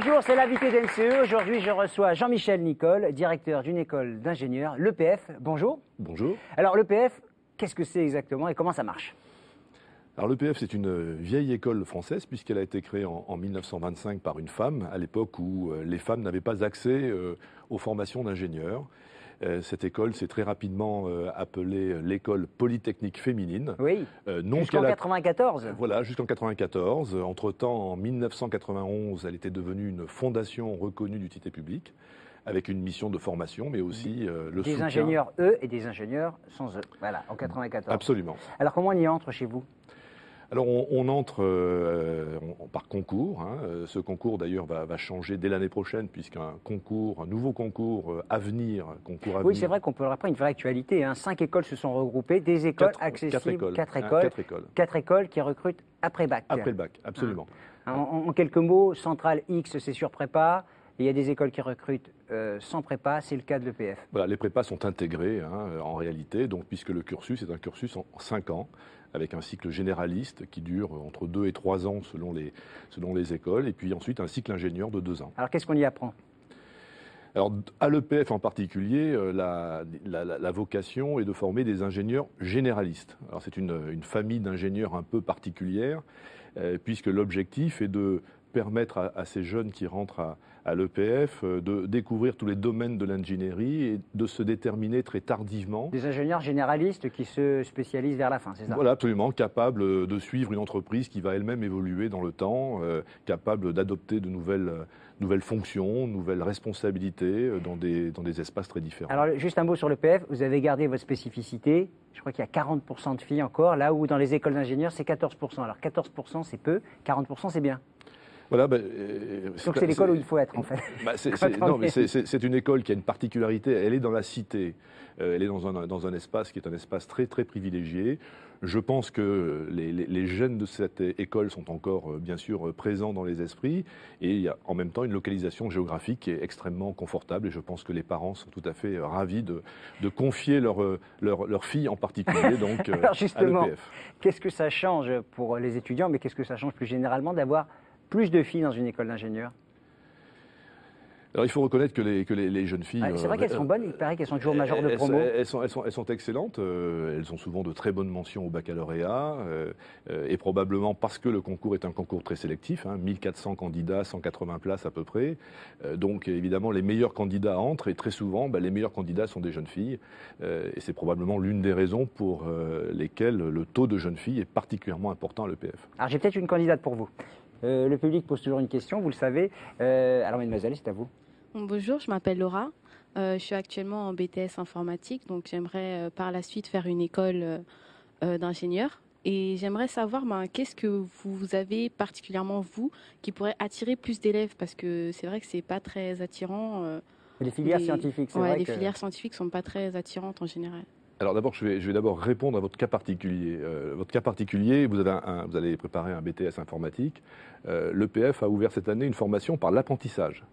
Bonjour, c'est l'invité d'NCE. Aujourd'hui, je reçois Jean-Michel Nicole, directeur d'une école d'ingénieurs, l'EPF. Bonjour. Bonjour. Alors, l'EPF, qu'est-ce que c'est exactement et comment ça marche? Alors l'EPF, c'est une vieille école française puisqu'elle a été créée en 1925 par une femme, à l'époque où les femmes n'avaient pas accès aux formations d'ingénieurs. Cette école s'est très rapidement appelée l'école polytechnique féminine. Oui, jusqu'en 94. Voilà, jusqu'en 94. Entre-temps, en 1991, elle était devenue une fondation reconnue d'utilité publique, avec une mission de formation, mais aussi le soutien. Des ingénieurs E et des ingénieurs sans E. Voilà, en 94. Absolument. Alors, comment on y entre chez vous? Alors on entre par concours. Ce concours d'ailleurs va changer dès l'année prochaine puisqu'un nouveau concours Avenir. Oui, c'est vrai qu'on peut avoir une vraie actualité. 5 écoles se sont regroupées, des écoles accessibles, 4 écoles qui recrutent après bac. Après le bac, absolument. En quelques mots, Centrale X, c'est sur prépa. Et il y a des écoles qui recrutent sans prépa, c'est le cas de l'EPF. Voilà, les prépas sont intégrés en réalité, donc, puisque le cursus est un cursus en 5 ans, avec un cycle généraliste qui dure entre 2 et 3 ans selon les écoles, et puis ensuite un cycle ingénieur de 2 ans. Alors qu'est-ce qu'on y apprend? Alors, à l'EPF en particulier, la vocation est de former des ingénieurs généralistes. Alors, c'est une famille d'ingénieurs un peu particulière, puisque l'objectif est de permettre à ces jeunes qui rentrent à l'EPF de découvrir tous les domaines de l'ingénierie et de se déterminer très tardivement. Des ingénieurs généralistes qui se spécialisent vers la fin, c'est ça? Voilà, absolument, capables de suivre une entreprise qui va elle-même évoluer dans le temps, capables d'adopter de nouvelles fonctions, nouvelles responsabilités dans des espaces très différents. Alors, juste un mot sur l'EPF, vous avez gardé votre spécificité. Je crois qu'il y a 40% de filles encore, là où dans les écoles d'ingénieurs, c'est 14%. Alors 14%, c'est peu, 40%, c'est bien. Voilà, donc c'est l'école où il faut être en fait. C'est une école qui a une particularité, elle est dans la cité, elle est dans un espace qui est un espace très très privilégié. Je pense que les jeunes de cette école sont encore bien sûr présents dans les esprits et il y a en même temps une localisation géographique qui est extrêmement confortable et je pense que les parents sont tout à fait ravis de confier leur fille en particulier donc alors justement, à l'EPF. Qu'est-ce que ça change pour les étudiants, mais qu'est-ce que ça change plus généralement d'avoir plus de filles dans une école d'ingénieurs? Alors il faut reconnaître que les jeunes filles... c'est vrai qu'elles sont bonnes, il paraît qu'elles sont toujours majeures de promo. Elles sont excellentes, elles ont souvent de très bonnes mentions au baccalauréat, et probablement parce que le concours est un concours très sélectif, 1400 candidats, 180 places à peu près. Donc évidemment les meilleurs candidats entrent et très souvent les meilleurs candidats sont des jeunes filles. Et c'est probablement l'une des raisons pour lesquelles le taux de jeunes filles est particulièrement important à l'EPF. Alors j'ai peut-être une candidate pour vous. Le public pose toujours une question, vous le savez. Alors mademoiselle, c'est à vous. Bonjour, je m'appelle Laura. Je suis actuellement en BTS informatique, donc j'aimerais par la suite faire une école d'ingénieur. Et j'aimerais savoir qu'est-ce que vous avez particulièrement, vous, qui pourrait attirer plus d'élèves, parce que c'est vrai que c'est pas très attirant. Les filières scientifiques, c'est vrai les filières scientifiques sont pas très attirantes en général. Alors d'abord, je vais d'abord répondre à votre cas particulier. Votre cas particulier, vous allez préparer un BTS informatique. L'EPF a ouvert cette année une formation par l'apprentissage.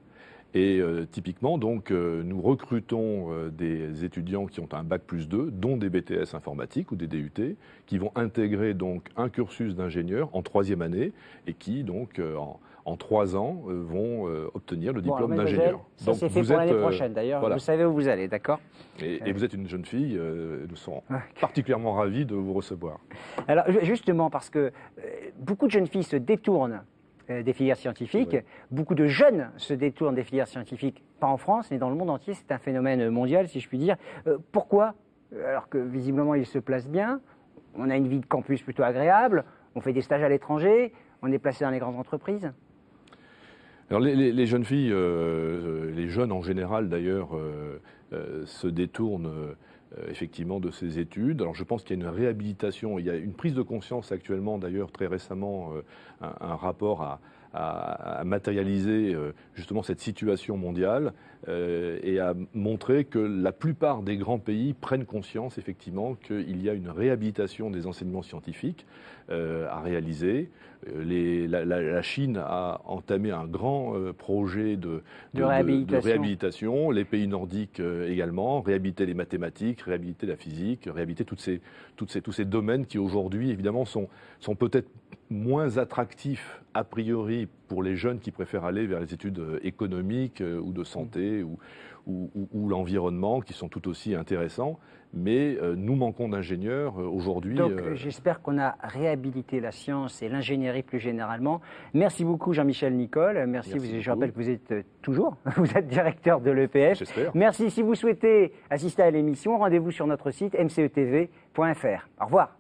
Et typiquement, donc, nous recrutons des étudiants qui ont un bac+2, dont des BTS informatiques ou des DUT, qui vont intégrer donc un cursus d'ingénieur en 3e année et qui donc en 3 ans vont obtenir le diplôme d'ingénieur. Ça c'est fait pour l'année prochaine d'ailleurs, voilà. Vous savez où vous allez, d'accord? Et vous êtes une jeune fille, nous serons particulièrement ravis de vous recevoir. Alors justement, parce que beaucoup de jeunes filles se détournent des filières scientifiques. Oui. Beaucoup de jeunes se détournent des filières scientifiques, pas en France, mais dans le monde entier. C'est un phénomène mondial, si je puis dire. Pourquoi? Alors que visiblement, ils se placent bien. On a une vie de campus plutôt agréable. On fait des stages à l'étranger. On est placé dans les grandes entreprises. Alors les jeunes filles, les jeunes en général d'ailleurs, se détournent effectivement de ces études. Alors je pense qu'il y a une réhabilitation, il y a une prise de conscience actuellement d'ailleurs très récemment, un rapport à matérialiser justement cette situation mondiale et à montrer que la plupart des grands pays prennent conscience effectivement qu'il y a une réhabilitation des enseignements scientifiques à réaliser. La Chine a entamé un grand projet de réhabilitation, les pays nordiques également, réhabiliter les mathématiques, réhabiliter la physique, réhabiliter tous ces domaines qui aujourd'hui évidemment sont peut-être moins attractif a priori pour les jeunes qui préfèrent aller vers les études économiques ou de santé ou l'environnement, qui sont tout aussi intéressants. Mais nous manquons d'ingénieurs aujourd'hui. Donc j'espère qu'on a réhabilité la science et l'ingénierie plus généralement. Merci beaucoup Jean-Michel Nicol. Merci je rappelle que vous êtes vous êtes directeur de l'EPF. J'espère. Merci. Si vous souhaitez assister à l'émission, rendez-vous sur notre site mcetv.fr. Au revoir.